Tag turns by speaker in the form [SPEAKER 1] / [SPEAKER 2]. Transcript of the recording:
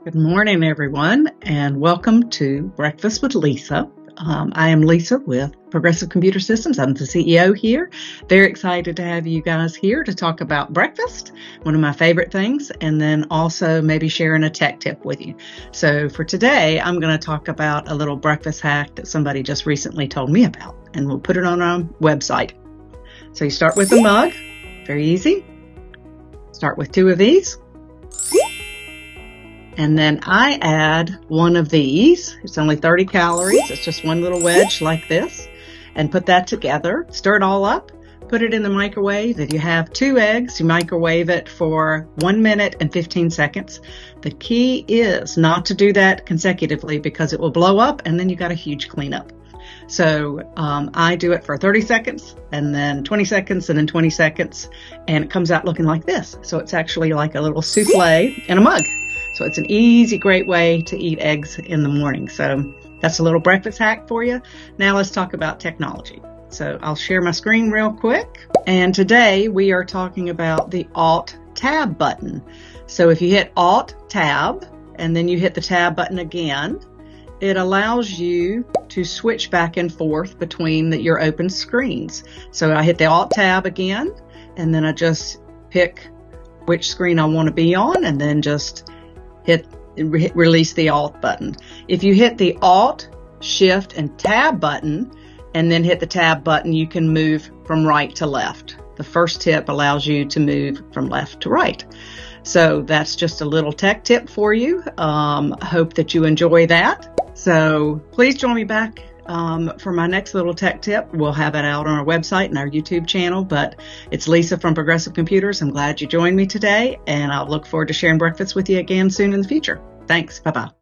[SPEAKER 1] Good morning, everyone, and welcome to Breakfast with Lisa. I am Lisa with Progressive Computer Systems. I'm the CEO here. Very excited to have you guys here to talk about breakfast, one of my favorite things, and then also maybe sharing a tech tip with you. So for today, I'm going to talk about a little breakfast hack that somebody just recently told me about, and we'll put it on our website. So you start with a mug, very easy. Start with 2 of these. And then I add one of these. It's only 30 calories. It's just one little wedge like this. And put that together. Stir it all up. Put it in the microwave. If you have 2 eggs, you microwave it for 1 minute and 15 seconds. The key is not to do that consecutively because it will blow up and then you got a huge cleanup. So I do it for 30 seconds and then 20 seconds and then 20 seconds. And it comes out looking like this. So it's actually like a little souffle in a mug. So it's an easy, great way to eat eggs in the morning. So that's a little breakfast hack for you. Now let's talk about technology. So I'll share my screen real quick. And today we are talking about the ALT+TAB button. So if you hit ALT+TAB and then you hit the Tab button again, it allows you to switch back and forth between your open screens. So I hit the ALT+TAB again, and then I just pick which screen I want to be on and then just release the Alt button. If you hit the Alt, Shift, and Tab button, and then hit the Tab button, you can move from right to left. The first tip allows you to move from left to right. So that's just a little tech tip for you. Hope that you enjoy that. So please join me back for my next little tech tip. We'll have it out on our website and our YouTube channel, but it's Lisa from Progressive Computers. I'm glad you joined me today, and I'll look forward to sharing breakfast with you again soon in the future. Thanks. Bye-bye.